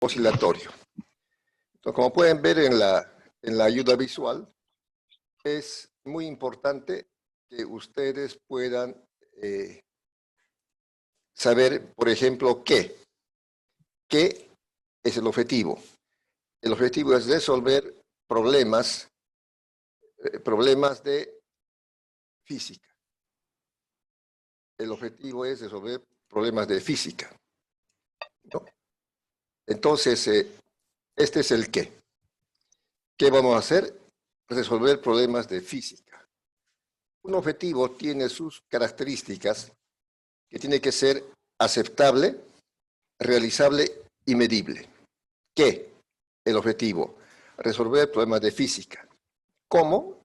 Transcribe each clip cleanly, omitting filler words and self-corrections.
oscilatorio. Entonces, como pueden ver en la ayuda visual, es muy importante que ustedes puedan saber, por ejemplo, qué es el objetivo. El objetivo es resolver problemas de física. El objetivo es resolver problemas de física, ¿no? Entonces, este es el qué. ¿Qué vamos a hacer? Resolver problemas de física. Un objetivo tiene sus características que tiene que ser aceptable, realizable y medible. ¿Qué? El objetivo, resolver problemas de física. ¿Cómo?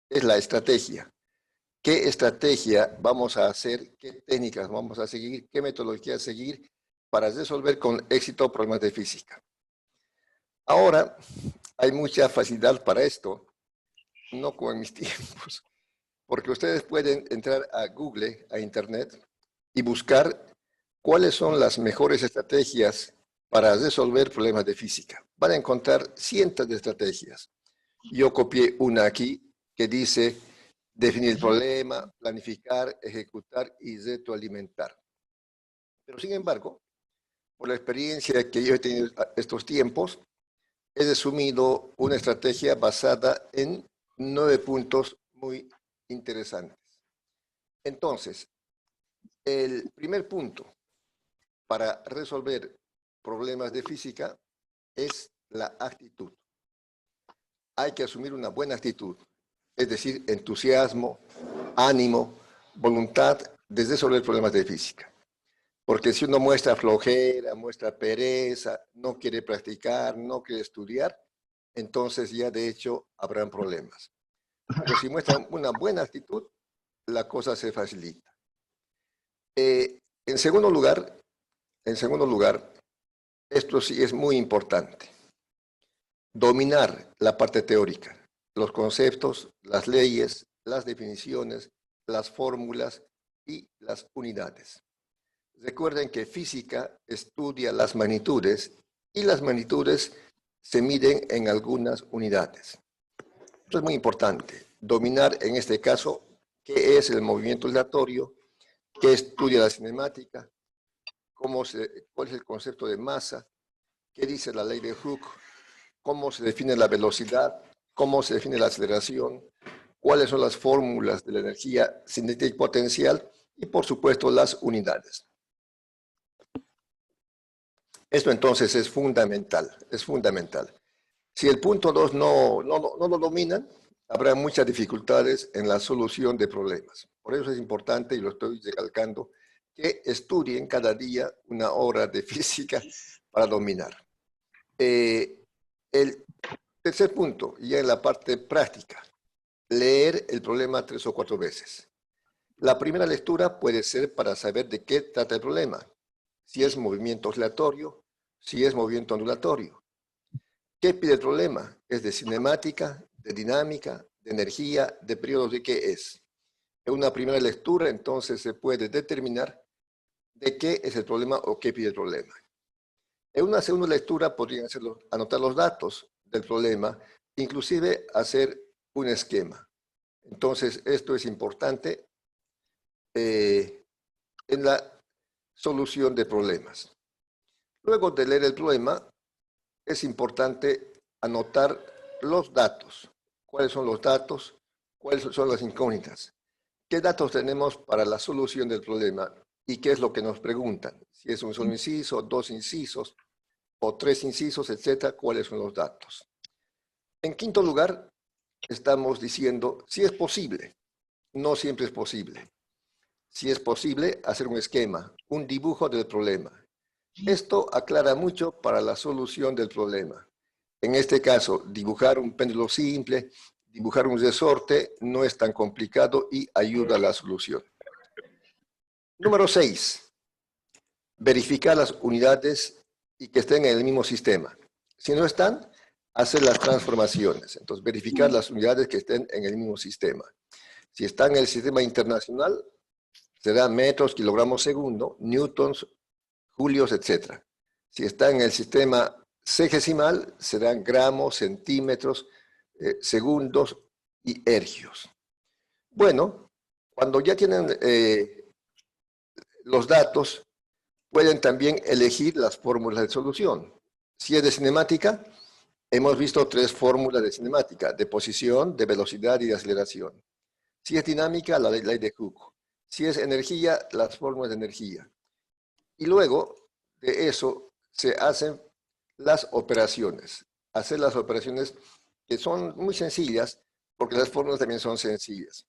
Es la estrategia. ¿Qué estrategia vamos a hacer? ¿Qué técnicas vamos a seguir? ¿Qué metodología seguir para resolver con éxito problemas de física? Ahora, hay mucha facilidad para esto, no como en mis tiempos, porque ustedes pueden entrar a Google, a Internet, y buscar cuáles son las mejores estrategias para resolver problemas de física. Van a encontrar cientos de estrategias. Yo copié una aquí que dice definir el problema, planificar, ejecutar y retroalimentar. Pero sin embargo, por la experiencia que yo he tenido estos tiempos, he resumido una estrategia basada en 9 puntos muy interesantes. Entonces, el primer punto para resolver problemas de física es la actitud. Hay que asumir una buena actitud, es decir, entusiasmo, ánimo, voluntad de resolver problemas de física. Porque si uno muestra flojera, muestra pereza, no quiere practicar, no quiere estudiar, entonces ya de hecho habrán problemas. Pero si muestran una buena actitud, la cosa se facilita. En segundo lugar, esto sí es muy importante. Dominar la parte teórica, los conceptos, las leyes, las definiciones, las fórmulas y las unidades. Recuerden que física estudia las magnitudes y las magnitudes se miden en algunas unidades. Esto es muy importante. Dominar en este caso qué es el movimiento oscilatorio, qué estudia la cinemática, cuál es el concepto de masa, qué dice la ley de Hooke, cómo se define la velocidad, cómo se define la aceleración, cuáles son las fórmulas de la energía cinética y potencial y, por supuesto, las unidades. Esto entonces es fundamental, es fundamental. Si el punto 2 no lo dominan, habrá muchas dificultades en la solución de problemas. Por eso es importante, y lo estoy recalcando, que estudien cada día una hora de física para dominar. El tercer punto, ya en la parte práctica, leer el problema 3 o 4 veces. La primera lectura puede ser para saber de qué trata el problema, si es movimiento oscilatorio, si es movimiento ondulatorio. ¿Qué pide el problema? ¿Es de cinemática, de dinámica, de energía, de periodos, de qué es? En una primera lectura, entonces, se puede determinar de qué es el problema o qué pide el problema. En una segunda lectura podrían anotar los datos del problema, inclusive hacer un esquema. Entonces, esto es importante en la solución de problemas. Luego de leer el problema, es importante anotar los datos. ¿Cuáles son los datos? ¿Cuáles son las incógnitas? ¿Qué datos tenemos para la solución del problema? ¿Y qué es lo que nos preguntan? Si es un solo inciso, 2 incisos, o 3 incisos, etcétera, ¿cuáles son los datos? En quinto lugar, estamos diciendo si es posible. No siempre es posible. Si es posible, hacer un esquema, un dibujo del problema. Esto aclara mucho para la solución del problema. En este caso, dibujar un péndulo simple, dibujar un resorte, no es tan complicado y ayuda a la solución. Número 6. Verificar las unidades y que estén en el mismo sistema. Si no están, hacer las transformaciones. Entonces, verificar las unidades que estén en el mismo sistema. Si están en el sistema internacional, será metros, kilogramos segundo, newtons, julios, etc. Si está en el sistema sexagesimal serán gramos, centímetros, segundos y ergios. Bueno, cuando ya tienen los datos, pueden también elegir las fórmulas de solución. Si es de cinemática, hemos visto 3 fórmulas de cinemática: de posición, de velocidad y de aceleración. Si es dinámica, la ley de Hooke. Si es energía, las fórmulas de energía. Y luego de eso se hacen las operaciones. Hacer las operaciones que son muy sencillas, porque las fórmulas también son sencillas.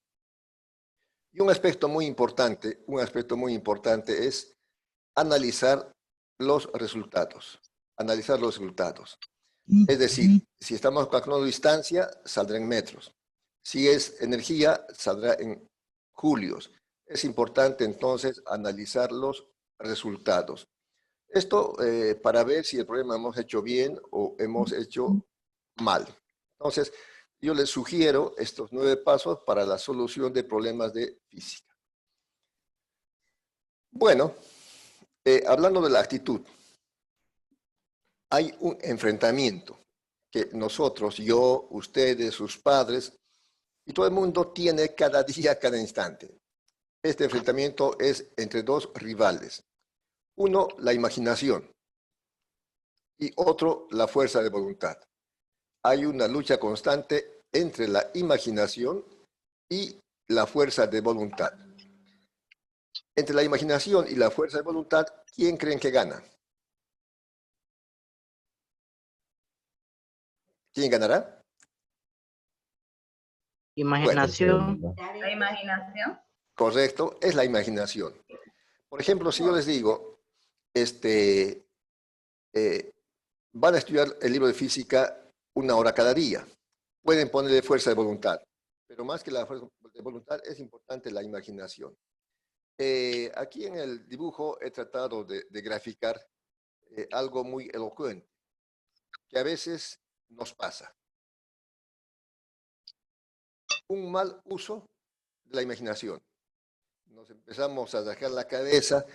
Y un aspecto muy importante es analizar los resultados. Analizar los resultados. Es decir, si estamos calculando distancia, saldrá en metros. Si es energía, saldrá en julios. Es importante entonces analizar los resultados. Esto para ver si el problema hemos hecho bien o hemos hecho mal. Entonces, yo les sugiero estos 9 pasos para la solución de problemas de física. Bueno, hablando de la actitud, hay un enfrentamiento que nosotros, yo, ustedes, sus padres y todo el mundo tiene cada día, cada instante. Este enfrentamiento es entre 2 rivales. Uno, la imaginación, y otro, la fuerza de voluntad. Hay una lucha constante entre la imaginación y la fuerza de voluntad. Entre la imaginación y la fuerza de voluntad, ¿quién creen que gana? ¿Quién ganará? Imaginación. Bueno, La imaginación. correcto, es la imaginación. Por ejemplo, si yo les digo, van a estudiar el libro de física 1 hora cada día, pueden ponerle fuerza de voluntad, pero más que la fuerza de voluntad es importante la imaginación. Aquí en el dibujo he tratado de graficar algo muy elocuente, que a veces nos pasa. Un mal uso de la imaginación. Nos empezamos a sacar la cabeza,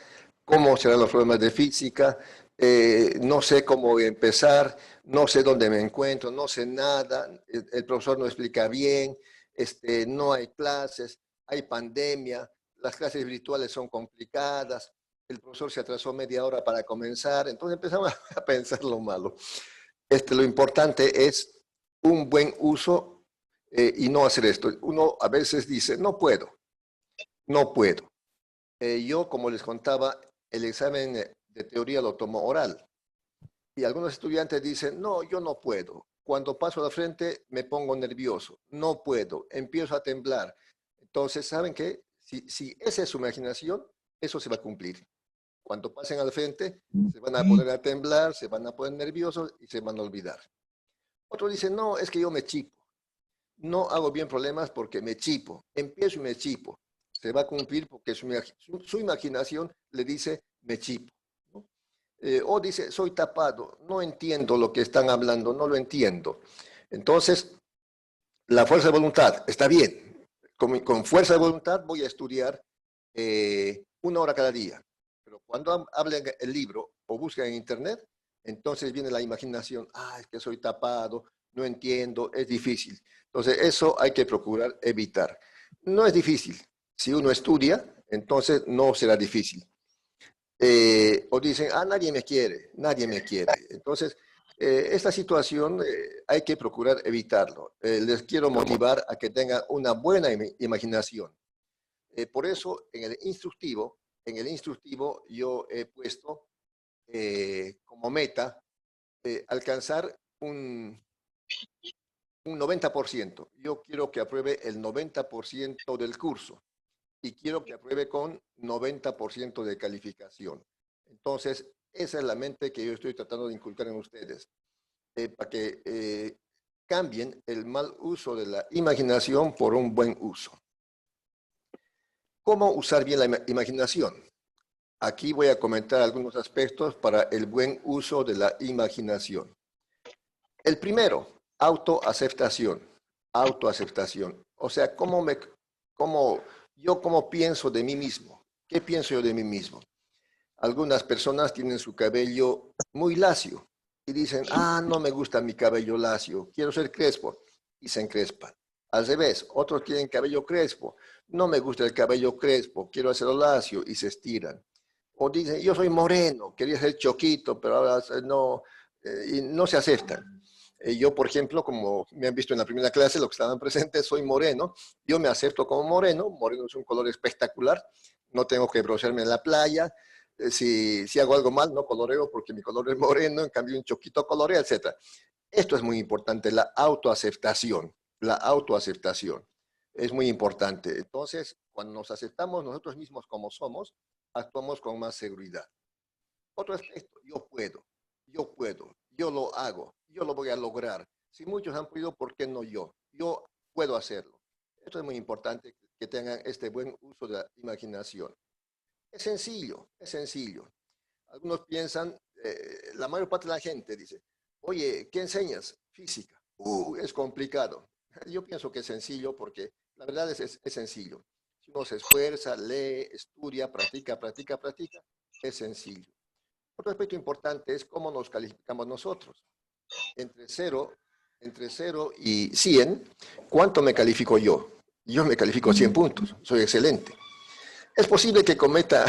cómo serán los problemas de física, no sé cómo empezar, no sé dónde me encuentro, no sé nada, el profesor no explica bien, no hay clases, hay pandemia, las clases virtuales son complicadas, el profesor se atrasó media hora para comenzar, entonces empezamos a pensar lo malo. Lo importante es un buen uso y no hacer esto. Uno a veces dice, no puedo. Yo, como les contaba, el examen de teoría lo tomo oral. Y algunos estudiantes dicen, no, yo no puedo. Cuando paso a la frente me pongo nervioso. No puedo. Empiezo a temblar. Entonces, ¿saben qué? Si esa es su imaginación, eso se va a cumplir. Cuando pasen al frente, se van a poner a temblar, se van a poner nerviosos y se van a olvidar. Otros dicen, no, es que yo me chipo. No hago bien problemas porque me chipo. Empiezo y me chipo. Se va a cumplir porque su imaginación le dice, me chipo. ¿No? O dice, soy tapado, no entiendo lo que están hablando, no lo entiendo. Entonces, la fuerza de voluntad, está bien. Con fuerza de voluntad voy a estudiar 1 hora cada día. Pero cuando hablen el libro o buscan en internet, entonces viene la imaginación, es que soy tapado, no entiendo, es difícil. Entonces, eso hay que procurar evitar. No es difícil. Si uno estudia, entonces no será difícil. O dicen, nadie me quiere, nadie me quiere. Entonces, esta situación hay que procurar evitarlo. Les quiero motivar a que tengan una buena imaginación. Por eso, en el instructivo yo he puesto como meta alcanzar un 90%. Yo quiero que apruebe el 90% del curso y quiero que apruebe con 90% de calificación. Entonces, esa es la mente que yo estoy tratando de inculcar en ustedes, para que cambien el mal uso de la imaginación por un buen uso. ¿Cómo usar bien la imaginación? Aquí voy a comentar algunos aspectos para el buen uso de la imaginación. El primero, autoaceptación. Autoaceptación. O sea, ¿cómo pienso de mí mismo? ¿Qué pienso yo de mí mismo? Algunas personas tienen su cabello muy lacio. y dicen, ah, no me gusta mi cabello lacio, quiero ser crespo, y se encrespan. Al revés, otros tienen cabello crespo, no me gusta el cabello crespo, quiero hacerlo lacio, y se estiran. O dicen, yo soy moreno, quería ser choquito, pero ahora no, y no se aceptan. Yo, por ejemplo, como me han visto en la primera clase, los que estaban presentes, soy moreno, yo me acepto como moreno, moreno es un color espectacular, no tengo que broncearme en la playa, si hago algo mal, no coloreo porque mi color es moreno, en cambio un choquito colorea, etc. Esto es muy importante, la autoaceptación, la autoaceptación es muy importante. Entonces, cuando nos aceptamos nosotros mismos como somos, actuamos con más seguridad. Otro aspecto, yo lo hago, yo lo voy a lograr. Si muchos han podido, ¿por qué no yo? Yo puedo hacerlo. Esto es muy importante, que tengan este buen uso de la imaginación. Es sencillo, es sencillo. Algunos piensan, la mayor parte de la gente dice, oye, ¿qué enseñas? Física. Es complicado. Yo pienso que es sencillo porque la verdad es sencillo. Si uno se esfuerza, lee, estudia, practica, practica, practica, es sencillo. Otro aspecto importante es cómo nos calificamos nosotros. Entre 0, entre 0 y 100, ¿cuánto me califico yo? Yo me califico 100 puntos, soy excelente. Es posible que cometa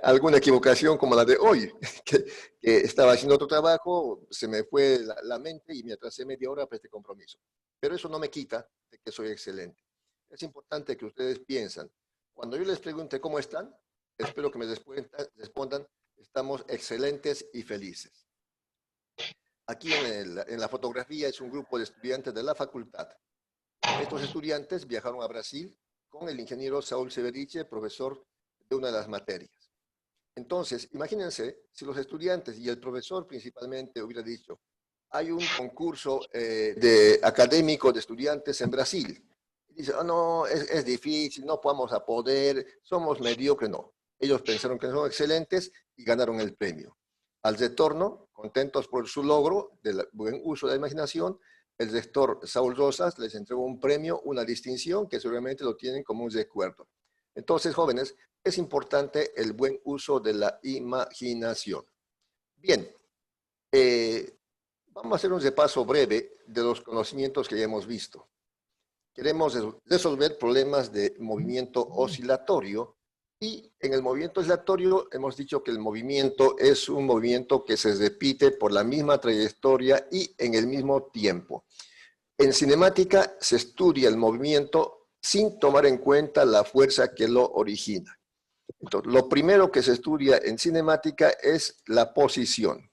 alguna equivocación como la de hoy, que estaba haciendo otro trabajo, se me fue la mente y me atrasé media hora para este compromiso. Pero eso no me quita de que soy excelente. Es importante que ustedes piensen. Cuando yo les pregunte cómo están, espero que me respondan, estamos excelentes y felices. Aquí en la fotografía es un grupo de estudiantes de la facultad. Estos estudiantes viajaron a Brasil con el ingeniero Saúl Severiche, profesor de una de las materias. Entonces, imagínense si los estudiantes y el profesor principalmente hubiera dicho, hay un concurso académico de estudiantes en Brasil. Y dice, oh, no, es difícil, no vamos a poder, somos mediocres. No, ellos pensaron que son excelentes y ganaron el premio. Al retorno, contentos por su logro del buen uso de la imaginación, el rector Saúl Rosas les entregó un premio, una distinción, que seguramente lo tienen como un recuerdo. Entonces, jóvenes, es importante el buen uso de la imaginación. Bien, vamos a hacer un repaso breve de los conocimientos que ya hemos visto. Queremos resolver problemas de movimiento oscilatorio y en el movimiento oscilatorio hemos dicho que el movimiento es un movimiento que se repite por la misma trayectoria y en el mismo tiempo. En cinemática se estudia el movimiento sin tomar en cuenta la fuerza que lo origina. Entonces, lo primero que se estudia en cinemática es la posición.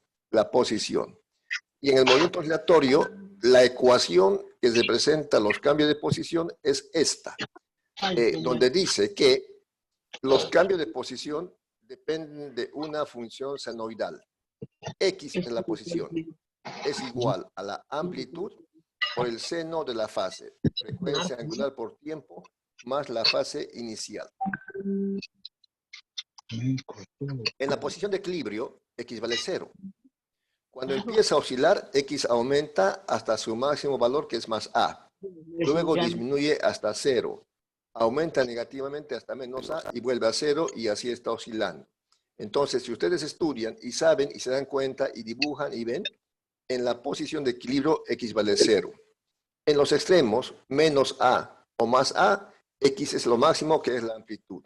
Y en el movimiento oscilatorio, la ecuación que representa los cambios de posición es esta, donde dice que los cambios de posición dependen de una función senoidal. X en la posición es igual a la amplitud por el seno de la fase, frecuencia angular por tiempo, más la fase inicial. En la posición de equilibrio, X vale 0. Cuando empieza a oscilar, X aumenta hasta su máximo valor, que es más A. Luego disminuye hasta 0. Aumenta negativamente hasta menos A y vuelve a 0 y así está oscilando. Entonces, si ustedes estudian y saben y se dan cuenta y dibujan y ven, en la posición de equilibrio, X vale 0. En los extremos, menos A o más A, X es lo máximo, que es la amplitud.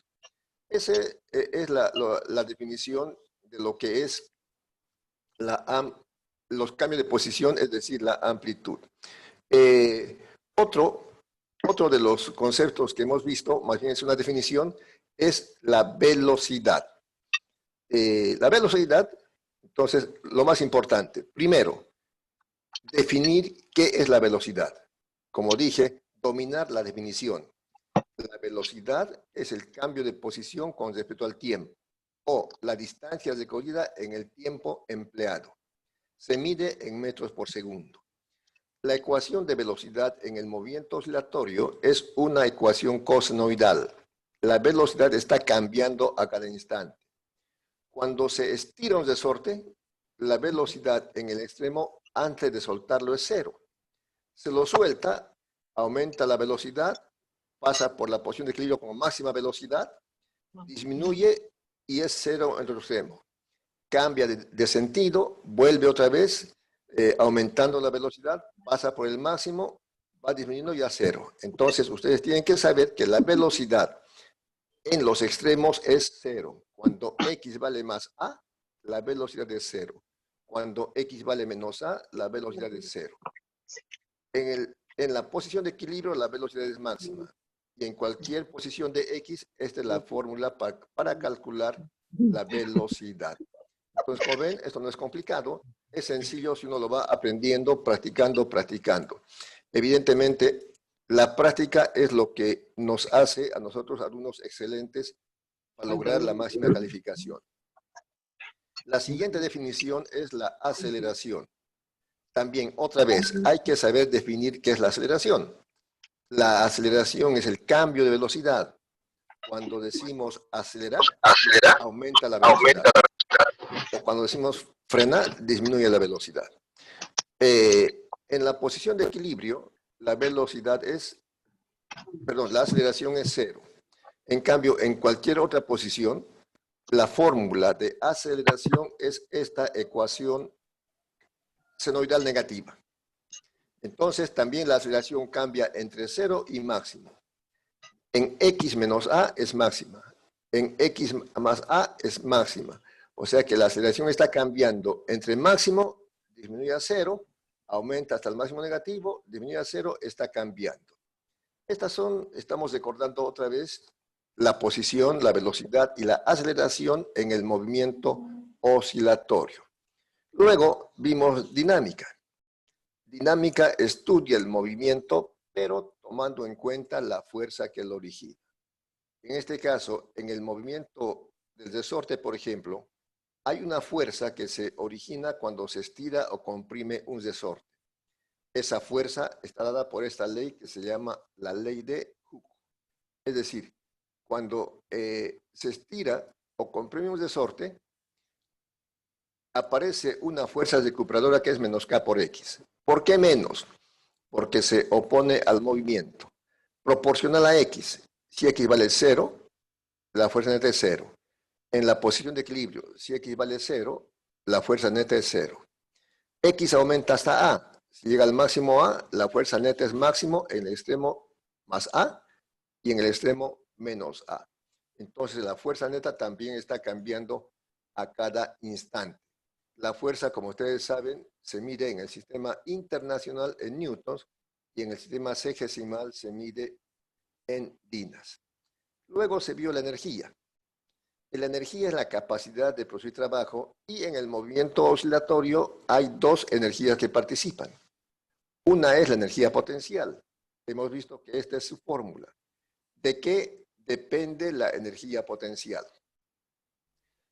Esa es la definición de lo que es los cambios de posición, es decir, la amplitud. Otro de los conceptos que hemos visto, más bien es una definición, es la velocidad. La velocidad, entonces, lo más importante, primero, definir qué es la velocidad. Como dije, dominar la definición. La velocidad es el cambio de posición con respecto al tiempo o la distancia recorrida en el tiempo empleado. Se mide en metros por segundo. La ecuación de velocidad en el movimiento oscilatorio es una ecuación cosenoidal. La velocidad está cambiando a cada instante. Cuando se estira un resorte, la velocidad en el extremo antes de soltarlo es 0. Se lo suelta, aumenta la velocidad, pasa por la posición de equilibrio con máxima velocidad, disminuye y es 0 en el extremo. Cambia de sentido, vuelve otra vez aumentando la velocidad, pasa por el máximo, va disminuyendo ya a cero. Entonces, ustedes tienen que saber que la velocidad en los extremos es cero. Cuando x vale más a, la velocidad es cero. Cuando x vale menos a, la velocidad es cero. En la posición de equilibrio, la velocidad es máxima. Y en cualquier posición de x, esta es la fórmula para calcular la velocidad. Entonces, como ven, esto no es complicado. Es sencillo si uno lo va aprendiendo, practicando, practicando. Evidentemente, la práctica es lo que nos hace a nosotros alumnos excelentes para lograr la máxima calificación. La siguiente definición es la aceleración. También, otra vez, hay que saber definir qué es la aceleración. La aceleración es el cambio de velocidad. Cuando decimos acelerar, aumenta la velocidad. O cuando decimos frenar, disminuye la velocidad. En la posición de equilibrio, la aceleración es cero. En cambio, en cualquier otra posición, la fórmula de aceleración es esta ecuación senoidal negativa. Entonces, también la aceleración cambia entre cero y máximo. En x menos a es máxima. En x más a es máxima. O sea que la aceleración está cambiando entre máximo, disminuye a cero, aumenta hasta el máximo negativo, disminuye a cero, está cambiando. Estamos recordando otra vez la posición, la velocidad y la aceleración en el movimiento oscilatorio. Luego vimos dinámica. Dinámica estudia el movimiento, pero tomando en cuenta la fuerza que lo origina. En este caso, en el movimiento del resorte, por ejemplo, hay una fuerza que se origina cuando se estira o comprime un resorte. Esa fuerza está dada por esta ley que se llama la ley de Hooke. Es decir, cuando se estira o comprime un resorte, aparece una fuerza recuperadora que es menos K por X. ¿Por qué menos? Porque se opone al movimiento. Proporcional a X. Si X vale 0, la fuerza neta es 0. En la posición de equilibrio, si X vale 0, la fuerza neta es 0. X aumenta hasta A. Si llega al máximo A, la fuerza neta es máximo en el extremo más A y en el extremo menos A. Entonces la fuerza neta también está cambiando a cada instante. La fuerza, como ustedes saben, se mide en el sistema internacional en newtons y en el sistema sexagesimal se mide en dinas. Luego se vio la energía. La energía es la capacidad de producir trabajo y en el movimiento oscilatorio hay dos energías que participan. Una es la energía potencial. Hemos visto que esta es su fórmula. ¿De qué depende la energía potencial?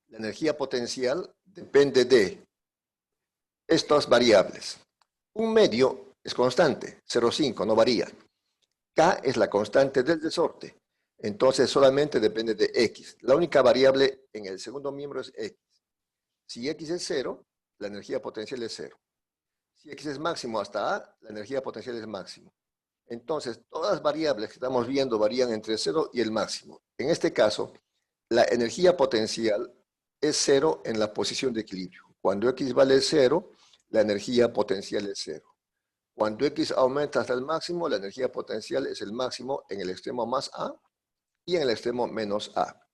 La energía potencial depende de estas variables. Un medio es constante, 0,5, no varía. K es la constante del resorte. Entonces solamente depende de X. La única variable en el segundo miembro es X. Si X es 0, la energía potencial es 0. Si X es máximo hasta A, la energía potencial es máximo. Entonces, todas las variables que estamos viendo varían entre 0 y el máximo. En este caso, la energía potencial es 0 en la posición de equilibrio. Cuando X vale 0, la energía potencial es 0. Cuando X aumenta hasta el máximo, la energía potencial es el máximo en el extremo más A y en el extremo menos A.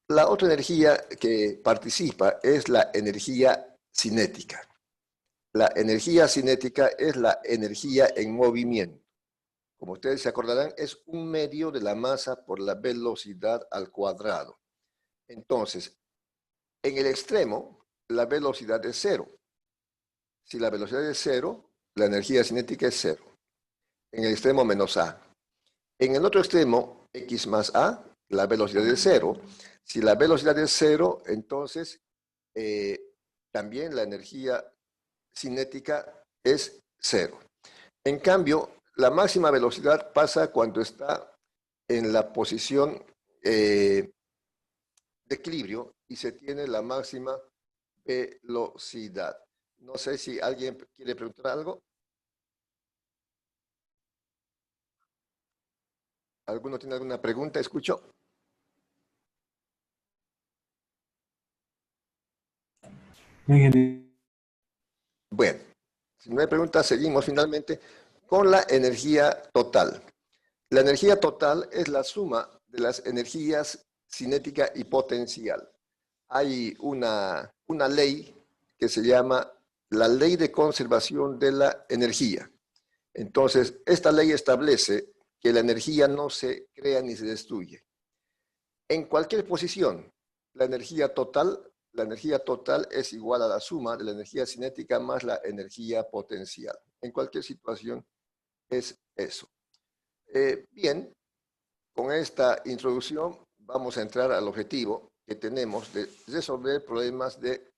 La otra energía que participa es la energía cinética. La energía cinética es la energía en movimiento. Como ustedes se acordarán, es un medio de la masa por la velocidad al cuadrado. Entonces, en el extremo, la velocidad es 0. Si la velocidad es 0, la energía cinética es 0. En el extremo menos A. En el otro extremo, X más A, la velocidad es 0. Si la velocidad es 0, entonces también la energía cinética es 0. En cambio, la máxima velocidad pasa cuando está en la posición de equilibrio y se tiene la máxima velocidad. No sé si alguien quiere preguntar algo. ¿Alguno tiene alguna pregunta? ¿Escucho? Ingeniero. Bueno, Si no hay preguntas, seguimos finalmente con la energía total. La energía total es la suma de las energías cinética y potencial. Hay una ley que se llama la ley de conservación de la energía. Entonces, esta ley establece que la energía no se crea ni se destruye. En cualquier posición, la energía total es igual a la suma de la energía cinética más la energía potencial. En cualquier situación es eso. Bien, con esta introducción vamos a entrar al objetivo que tenemos de resolver problemas de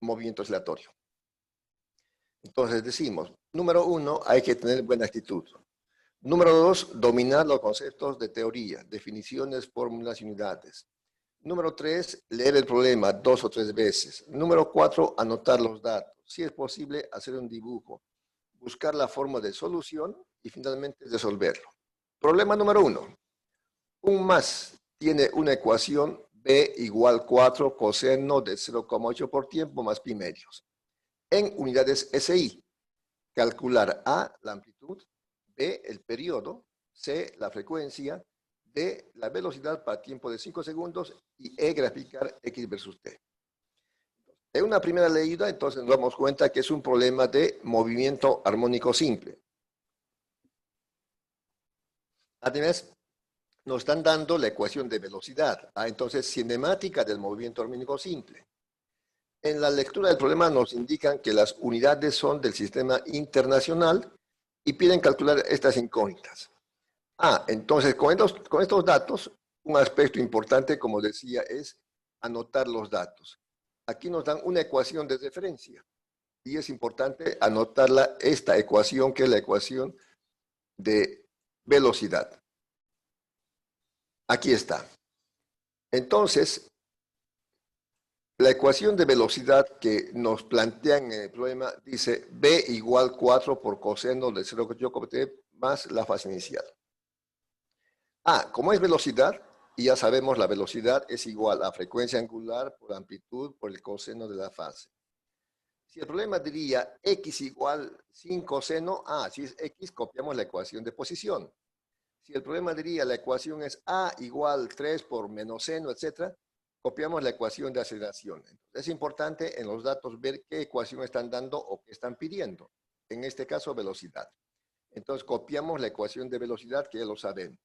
movimiento oscilatorio. Entonces decimos, número 1, hay que tener buena actitud. Número 2, dominar los conceptos de teoría, definiciones, fórmulas y unidades. Número 3, leer el problema 2 o 3 veces. Número 4, anotar los datos. Si es posible, hacer un dibujo, buscar la forma de solución y finalmente resolverlo. Problema número 1. Un más tiene una ecuación b igual 4 coseno de 0,8 por tiempo más pi medios. En unidades SI, calcular A, la amplitud, B, el periodo, C, la frecuencia, D, la velocidad para tiempo de 5 segundos y E, graficar X versus T. En una primera leída, entonces nos damos cuenta que es un problema de movimiento armónico simple. Además, nos están dando la ecuación de velocidad. Entonces, cinemática del movimiento armónico simple. En la lectura del problema nos indican que las unidades son del sistema internacional y piden calcular estas incógnitas. Entonces, con estos datos, un aspecto importante, como decía, es anotar los datos. Aquí nos dan una ecuación de referencia y es importante anotarla, esta ecuación, que es la ecuación de velocidad. Aquí está. Entonces, la ecuación de velocidad que nos plantean en el problema dice B igual 4 por coseno de 0,8 t más la fase inicial. Como es velocidad, y ya sabemos la velocidad es igual a frecuencia angular por amplitud por el coseno de la fase. Si el problema diría x igual 5 seno, si es x, copiamos la ecuación de posición. Si el problema diría la ecuación es a igual 3 por menos seno, etc., copiamos la ecuación de aceleración. Entonces, es importante en los datos ver qué ecuación están dando o qué están pidiendo. En este caso, velocidad. Entonces, copiamos la ecuación de velocidad, que ya lo sabemos.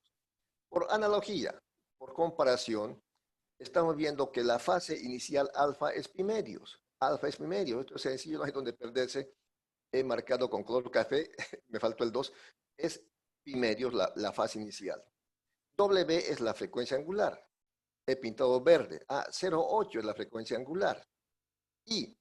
Por analogía, por comparación, estamos viendo que la fase inicial alfa es pi medios. Alfa es pi medios. Esto es sencillo, no hay donde perderse. He marcado con color café, me faltó el 2. Es pi medios la fase inicial. W es la frecuencia angular. He pintado verde. 0,8 es la frecuencia angular. Y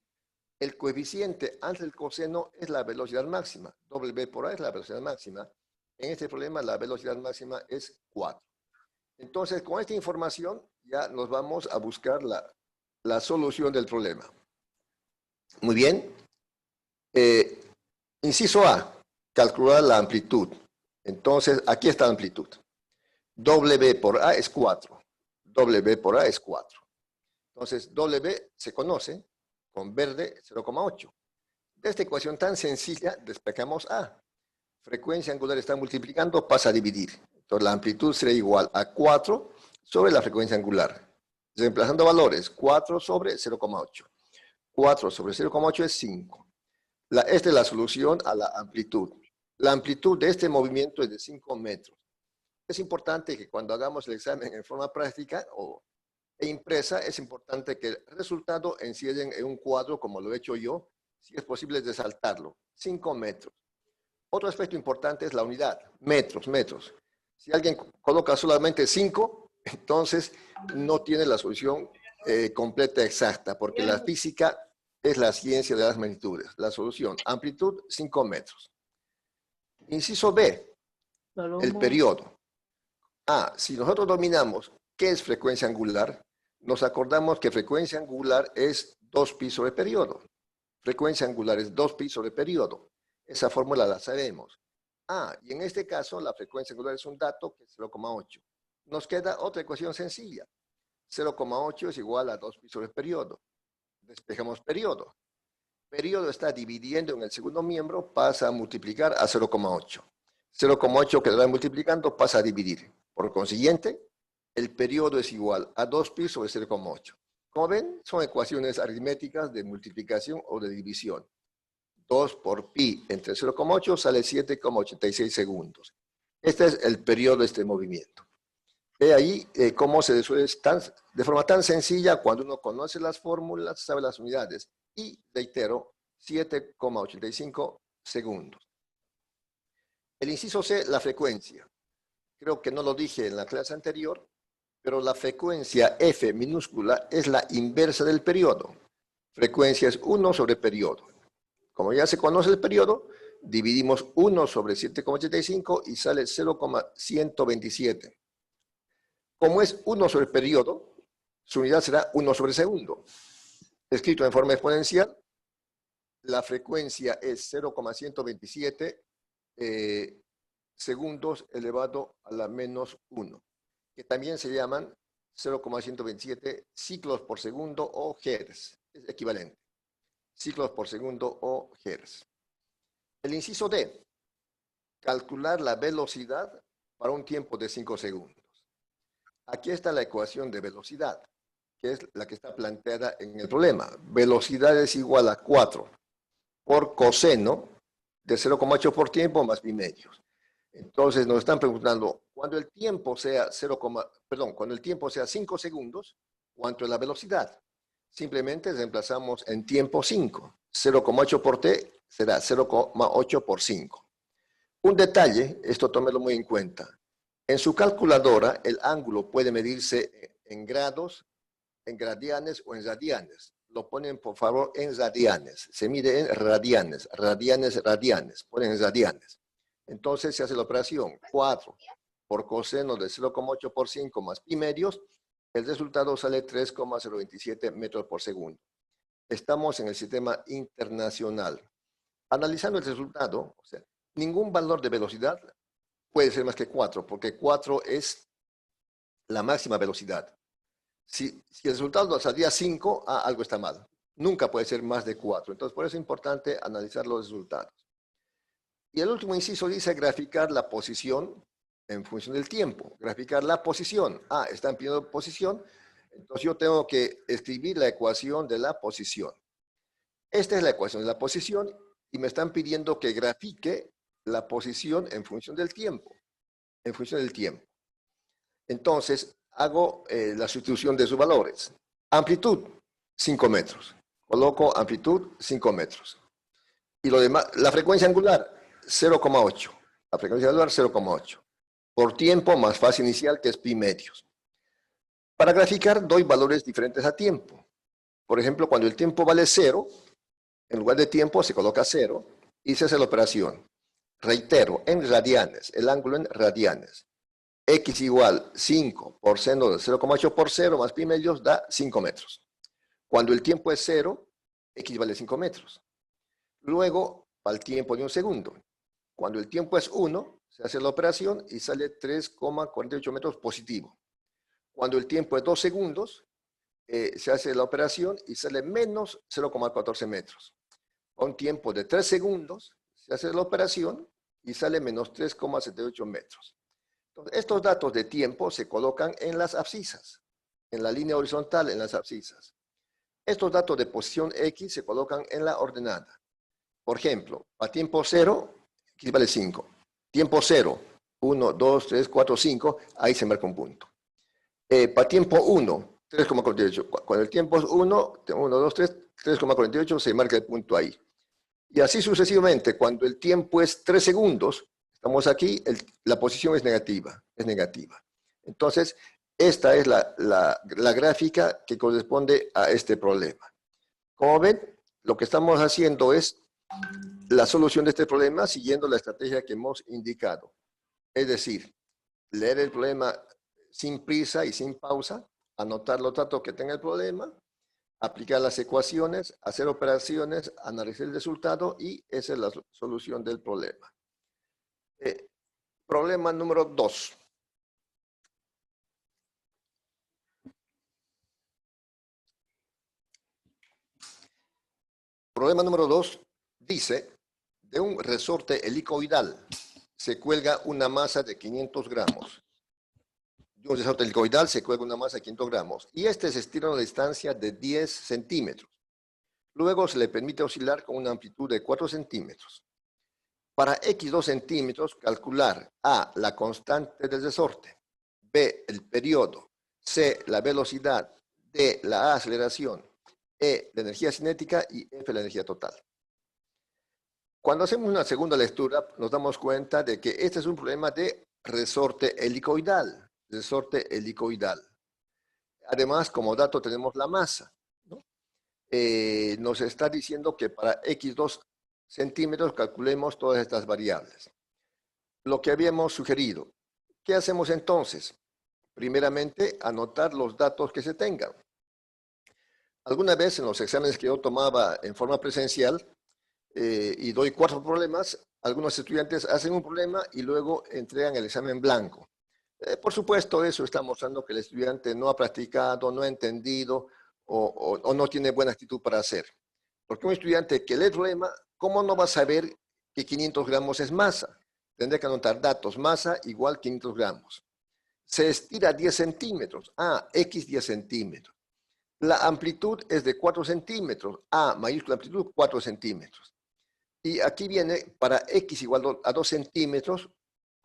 el coeficiente antes del coseno es la velocidad máxima. W por A es la velocidad máxima. En este problema la velocidad máxima es 4. Entonces, con esta información ya nos vamos a buscar la solución del problema. Muy bien. Inciso A, calcular la amplitud. Entonces, aquí está la amplitud. W por A es 4. W por A es 4. Entonces, W se conoce con verde 0,8. De esta ecuación tan sencilla, despejamos A. Frecuencia angular está multiplicando, pasa a dividir. Entonces, la amplitud será igual a 4 sobre la frecuencia angular. Reemplazando valores, 4 sobre 0,8. 4 sobre 0,8 es 5. Esta es la solución a la amplitud. La amplitud de este movimiento es de 5 metros. Es importante que cuando hagamos el examen en forma práctica e impresa, es importante que el resultado encierren en un cuadro, como lo he hecho yo, si es posible resaltarlo. 5 metros. Otro aspecto importante es la unidad, metros. Si alguien coloca solamente 5, entonces no tiene la solución completa exacta, porque la física es la ciencia de las magnitudes. La solución, amplitud 5 metros. Inciso B, el periodo. Si nosotros dominamos qué es frecuencia angular, nos acordamos que frecuencia angular es 2pi sobre periodo. Frecuencia angular es 2pi sobre periodo. Esa fórmula la sabemos. Y en este caso la frecuencia angular es un dato que es 0,8. Nos queda otra ecuación sencilla. 0,8 es igual a 2pi sobre periodo. Despejamos periodo. periodo está dividiendo en el segundo miembro, pasa a multiplicar a 0,8. 0,8 que lo va multiplicando pasa a dividir. Por consiguiente, el periodo es igual a 2pi sobre 0,8. Como ven, son ecuaciones aritméticas de multiplicación o de división. 2 por pi entre 0,8 sale 7,86 segundos. Este es el periodo de este movimiento. Ve ahí cómo se resuelve de forma tan sencilla cuando uno conoce las fórmulas, sabe las unidades. Y, reitero, 7,85 segundos. El inciso C, la frecuencia. Creo que no lo dije en la clase anterior, pero la frecuencia F minúscula es la inversa del periodo. Frecuencia es 1 sobre periodo. Como ya se conoce el periodo, dividimos 1 sobre 7,85 y sale 0,127. Como es 1 sobre periodo, su unidad será 1 sobre segundo. Escrito en forma exponencial, la frecuencia es 0,127 segundos elevado a la menos 1, que también se llaman 0,127 ciclos por segundo o hertz, es equivalente. Ciclos por segundo o hertz. El inciso D, calcular la velocidad para un tiempo de 5 segundos. Aquí está la ecuación de velocidad, que es la que está planteada en el problema. Velocidad es igual a 4 por coseno de 0,8 por tiempo más pi medios. Entonces nos están preguntando, cuando el tiempo sea cuando el tiempo sea 5 segundos, ¿cuánto es la velocidad? Simplemente reemplazamos en tiempo 5. 0,8 por t será 0,8 por 5. Un detalle, esto tómelo muy en cuenta. En su calculadora, el ángulo puede medirse en grados, en gradianes o en radianes. Lo ponen, por favor, en radianes. Se mide en radianes, radianes. Ponen en radianes. Entonces se hace la operación 4 por coseno de 0,8 por 5 más pi medios. El resultado sale 3,027 metros por segundo. Estamos en el sistema internacional. Analizando el resultado, o sea, ningún valor de velocidad puede ser más que 4, porque 4 es la máxima velocidad. Si el resultado salía 5, algo está mal. Nunca puede ser más de 4. Entonces, por eso es importante analizar los resultados. Y el último inciso dice graficar la posición en función del tiempo. Graficar la posición. Están pidiendo posición. Entonces, yo tengo que escribir la ecuación de la posición. Esta es la ecuación de la posición y me están pidiendo que grafique la posición en función del tiempo. En función del tiempo. Entonces, hago la sustitución de sus valores. Amplitud, 5 metros. Coloco amplitud, 5 metros. Y lo demás, la frecuencia angular, 0,8. La frecuencia angular, 0,8. Por tiempo, más fase inicial, que es pi medios. Para graficar, doy valores diferentes a tiempo. Por ejemplo, cuando el tiempo vale 0, en lugar de tiempo se coloca 0 y se hace la operación. Reitero, en radianes, el ángulo en radianes. X igual 5 por seno de 0,8 por 0 más pi medios da 5 metros. Cuando el tiempo es 0, X vale 5 metros. Luego, al tiempo de un segundo. Cuando el tiempo es 1, se hace la operación y sale 3,48 metros positivo. Cuando el tiempo es 2 segundos, se hace la operación y sale menos 0,14 metros. A un tiempo de 3 segundos, se hace la operación y sale menos 3,78 metros. Entonces, estos datos de tiempo se colocan en las abscisas, en la línea horizontal en las abscisas. Estos datos de posición X se colocan en la ordenada. Por ejemplo, a tiempo 0, X vale 5. Tiempo 0, 1, 2, 3, 4, 5, ahí se marca un punto. Para tiempo 1, 3,48. Cuando el tiempo es 1, 1, 2, 3, 3,48, se marca el punto ahí. Y así sucesivamente, cuando el tiempo es 3 segundos, estamos aquí, la posición es negativa, Entonces, esta es la gráfica que corresponde a este problema. Como ven, lo que estamos haciendo es la solución de este problema siguiendo la estrategia que hemos indicado. Es decir, leer el problema sin prisa y sin pausa, anotar los datos que tenga el problema, aplicar las ecuaciones, hacer operaciones, analizar el resultado y esa es la solución del problema. Problema número 2. Problema número 2 dice, de un resorte helicoidal se cuelga una masa de 500 gramos. De un resorte helicoidal se cuelga una masa de 500 gramos y este se estira a una distancia de 10 centímetros. Luego se le permite oscilar con una amplitud de 4 centímetros. Para x2 centímetros, calcular A, la constante del resorte, B, el periodo, C, la velocidad, D, la aceleración, E, la energía cinética y F, la energía total. Cuando hacemos una segunda lectura, nos damos cuenta de que este es un problema de resorte helicoidal. Resorte helicoidal. Además, como dato tenemos la masa, ¿no? Nos está diciendo que para x2 centímetros calculemos todas estas variables. Lo que habíamos sugerido. ¿Qué hacemos entonces? Primeramente, anotar los datos que se tengan. Alguna vez en los exámenes que yo tomaba en forma presencial, y doy 4 problemas, algunos estudiantes hacen un problema y luego entregan el examen blanco. Por supuesto, eso está mostrando que el estudiante no ha practicado, no ha entendido o no tiene buena actitud para hacer. Porque un estudiante que lee el problema, ¿cómo no va a saber que 500 gramos es masa? Tendrá que anotar datos, masa igual 500 gramos. Se estira 10 centímetros, x 10 centímetros. La amplitud es de 4 centímetros, mayúscula amplitud 4 centímetros. Y aquí viene, para x igual a 2 centímetros,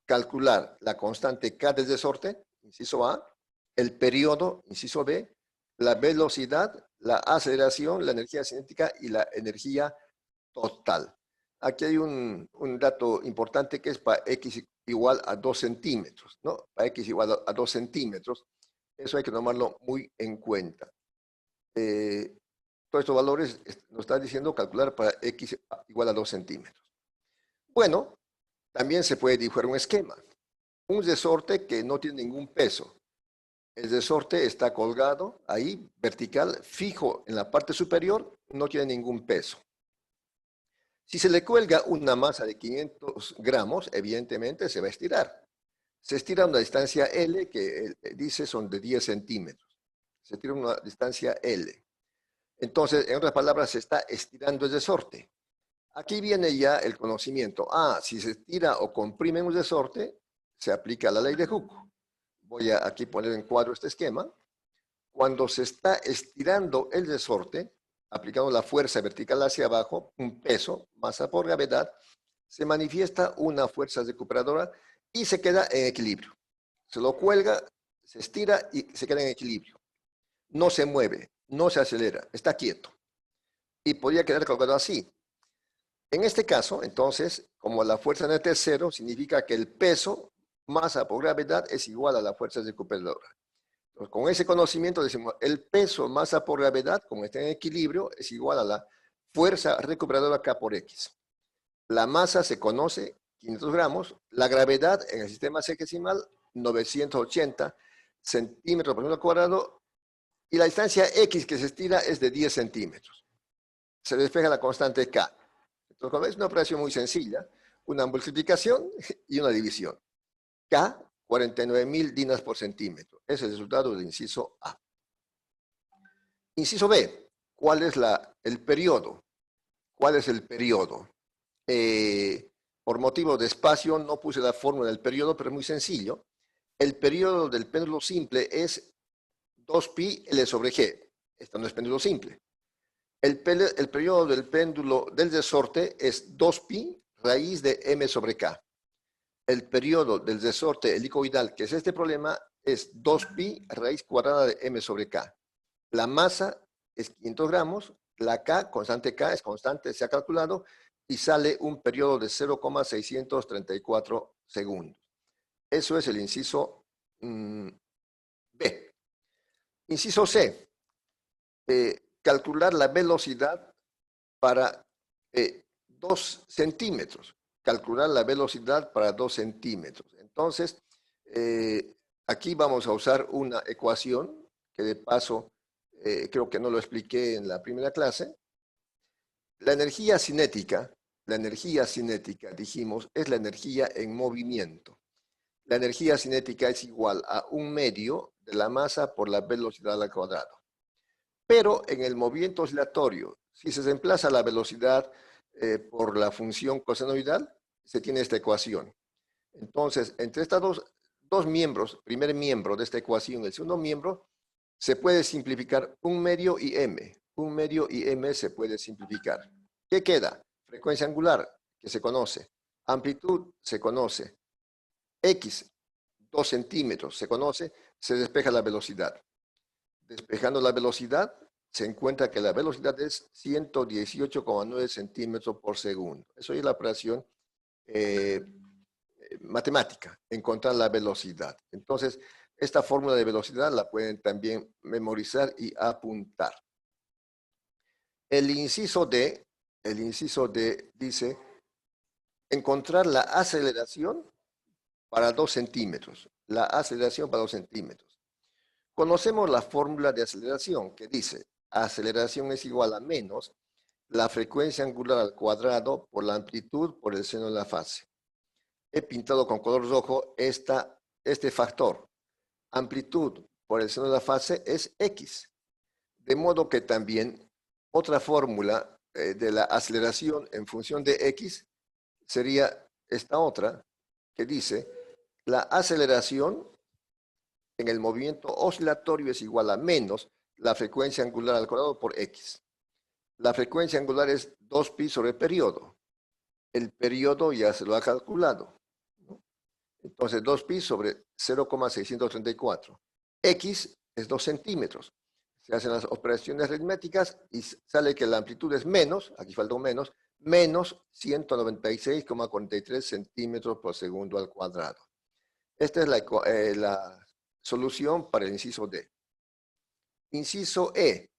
calcular la constante k del resorte, inciso A, el periodo, inciso B, la velocidad, la aceleración, la energía cinética y la energía total. Aquí hay un dato importante que es para x igual a 2 centímetros, ¿no? Para x igual a 2 centímetros, eso hay que tomarlo muy en cuenta. Todos estos valores nos están diciendo calcular para x igual a 2 centímetros. Bueno, también se puede dibujar un esquema. Un resorte que no tiene ningún peso. El resorte está colgado ahí, vertical, fijo en la parte superior, no tiene ningún peso. Si se le cuelga una masa de 500 gramos, evidentemente se va a estirar. Se estira a una distancia L, que dice son de 10 centímetros. Se estira a una distancia L. Entonces, en otras palabras, se está estirando el resorte. Aquí viene ya el conocimiento. Si se estira o comprime un resorte, se aplica la ley de Hooke. Voy a aquí poner en cuadro este esquema. Cuando se está estirando el resorte, aplicando la fuerza vertical hacia abajo, un peso, masa por gravedad, se manifiesta una fuerza recuperadora y se queda en equilibrio. Se lo cuelga, se estira y se queda en equilibrio. No se mueve, no se acelera, está quieto. Y podría quedar colgado así. En este caso, entonces, como la fuerza neta es 0, significa que el peso, masa por gravedad, es igual a la fuerza recuperadora. Entonces, con ese conocimiento decimos, el peso, masa por gravedad, como está en equilibrio, es igual a la fuerza recuperadora K por X. La masa se conoce, 500 gramos, la gravedad en el sistema sexagesimal, 980 centímetros por metro cuadrado, y la distancia X que se estira es de 10 centímetros. Se despeja la constante K. Entonces, como es una operación muy sencilla, una multiplicación y una división. K, 49.000 dinas por centímetro. Es el resultado del inciso A. Inciso B, ¿cuál es el periodo? ¿Cuál es el periodo? Por motivo de espacio no puse la fórmula del periodo, pero es muy sencillo. El periodo del péndulo simple es 2pi L sobre G. Esto no es péndulo simple. El periodo del péndulo del resorte es 2pi raíz de m sobre k. El periodo del resorte helicoidal, que es este problema, es 2pi raíz cuadrada de m sobre k. La masa es 500 gramos, la k, constante k, es constante, se ha calculado, y sale un periodo de 0,634 segundos. Eso es el inciso B. Inciso C. Calcular la velocidad para 2 centímetros. Calcular la velocidad para 2 centímetros. Entonces, aquí vamos a usar una ecuación que de paso creo que no lo expliqué en la primera clase. La energía cinética, dijimos, es la energía en movimiento. La energía cinética es igual a 1/2 de la masa por la velocidad al cuadrado. Pero en el movimiento oscilatorio, Si se reemplaza la velocidad por la función cosenoidal, se tiene esta ecuación. Entonces, entre estos dos miembros, primer miembro de esta ecuación, el segundo miembro, se puede simplificar 1/2 y m. 1/2 y m se puede simplificar. ¿Qué queda? Frecuencia angular, que se conoce. Amplitud, se conoce. X, 2 centímetros, se conoce. Se despeja la velocidad. Despejando la velocidad, se encuentra que la velocidad es 118,9 centímetros por segundo. Eso es la operación matemática, encontrar la velocidad. Entonces, esta fórmula de velocidad la pueden también memorizar y apuntar. El inciso D dice encontrar la aceleración para 2 centímetros. La aceleración para 2 centímetros. Conocemos la fórmula de aceleración que dice aceleración es igual a menos la frecuencia angular al cuadrado por la amplitud por el seno de la fase. He pintado con color rojo este factor. Amplitud por el seno de la fase es X. De modo que también otra fórmula de la aceleración en función de X sería esta otra que dice la aceleración en el movimiento oscilatorio es igual a menos la frecuencia angular al cuadrado por X. La frecuencia angular es 2pi sobre el periodo. El periodo ya se lo ha calculado. Entonces, 2pi sobre 0,634. X es 2 centímetros. Se hacen las operaciones aritméticas y sale que la amplitud es menos, aquí falta un menos 196,43 centímetros por segundo al cuadrado. Esta es la solución para el inciso D. Inciso E,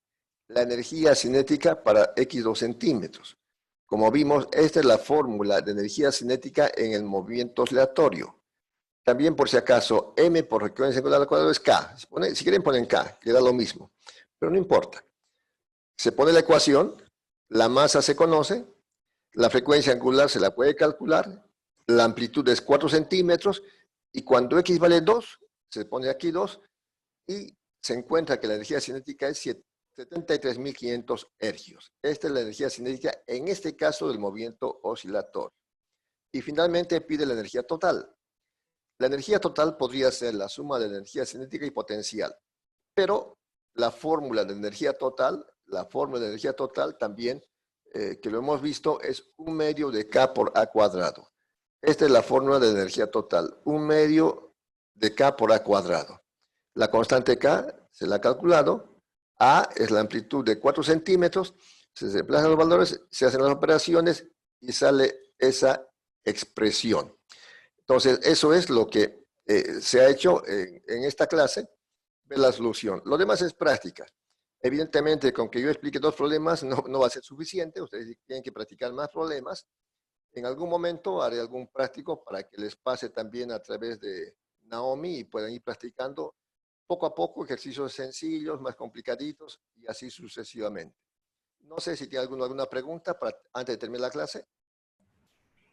la energía cinética para X 2 centímetros. Como vimos, esta es la fórmula de energía cinética en el movimiento oscilatorio. También, por si acaso, m por frecuencia angular al cuadrado es k. Si quieren, ponen k, que da lo mismo. Pero no importa. Se pone la ecuación, la masa se conoce, la frecuencia angular se la puede calcular, la amplitud es 4 centímetros, y cuando x vale 2, se pone aquí 2, y se encuentra que la energía cinética es 73.500 hercios. Esta es la energía cinética, en este caso, del movimiento oscilatorio. Y finalmente pide la energía total. La energía total podría ser la suma de la energía cinética y potencial, pero la fórmula de energía total también, que lo hemos visto, es 1/2 de K por A cuadrado. Esta es la fórmula de energía total, 1/2 de K por A cuadrado. La constante K se la ha calculado, A es la amplitud de 4 centímetros, se reemplazan los valores, se hacen las operaciones y sale esa expresión. Entonces, eso es lo que se ha hecho en esta clase, ver la solución. Lo demás es práctica. Evidentemente, con que yo explique 2 problemas no va a ser suficiente. Ustedes tienen que practicar más problemas. En algún momento haré algún práctico para que les pase también a través de Naomi y puedan ir practicando poco a poco ejercicios sencillos, más complicaditos y así sucesivamente. No sé si tiene alguna pregunta antes de terminar la clase.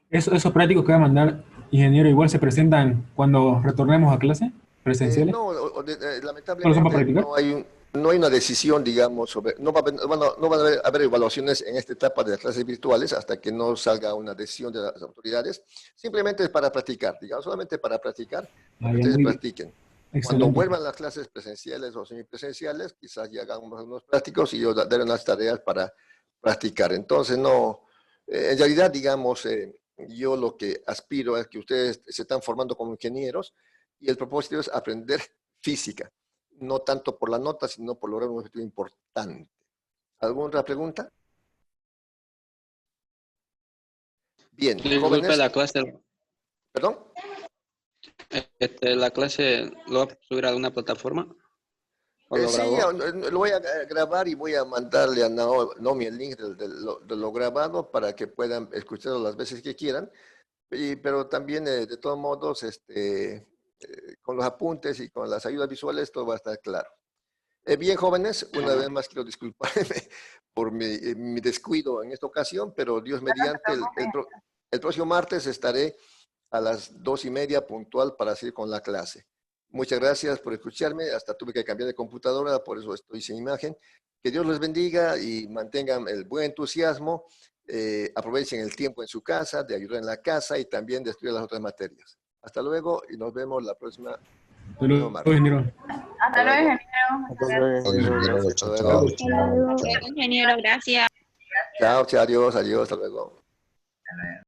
¿Esos prácticos que va a mandar, ingeniero, igual se presentan cuando retornemos a clase presenciales? No, ¿Solo son para lamentablemente practicar? no hay una decisión, digamos, sobre, no van a haber evaluaciones en esta etapa de las clases virtuales hasta que no salga una decisión de las autoridades. Simplemente es para practicar, digamos, solamente para practicar, para Ah, que ya, ustedes muy bien. practiquen. Cuando Excelente. vuelvan las clases presenciales o semipresenciales, quizás ya hagamos unos prácticos y yo daré unas tareas para practicar. Entonces, en realidad, digamos, yo lo que aspiro es que ustedes se están formando como ingenieros y el propósito es aprender física, no tanto por la nota, sino por lograr un objetivo importante. ¿Alguna otra pregunta? Bien, Disculpe jóvenes, la clase, perdón. la clase lo va a subir a alguna plataforma o lo Sí, grabó. lo voy a grabar y voy a mandarle a Naomi el link de lo grabado para que puedan escucharlo las veces que quieran. Pero también, de todos modos, con los apuntes y con las ayudas visuales, todo va a estar claro. Bien, jóvenes, una vez más quiero disculparme por mi descuido en esta ocasión, pero Dios mediante, el próximo martes estaré a las 2:30 puntual para seguir con la clase. Muchas gracias por escucharme. Hasta tuve que cambiar de computadora, por eso estoy sin imagen. Que Dios les bendiga y mantengan el buen entusiasmo. Aprovechen el tiempo en su casa, de ayudar en la casa y también de estudiar las otras materias. Hasta luego y nos vemos la próxima. Hasta luego, ingeniero. Hasta luego, ingeniero. Hasta luego, ingeniero. Gracias, hasta Chao, luego. chao. Ingeniero, gracias. Chao, chao, adiós, adiós, hasta luego.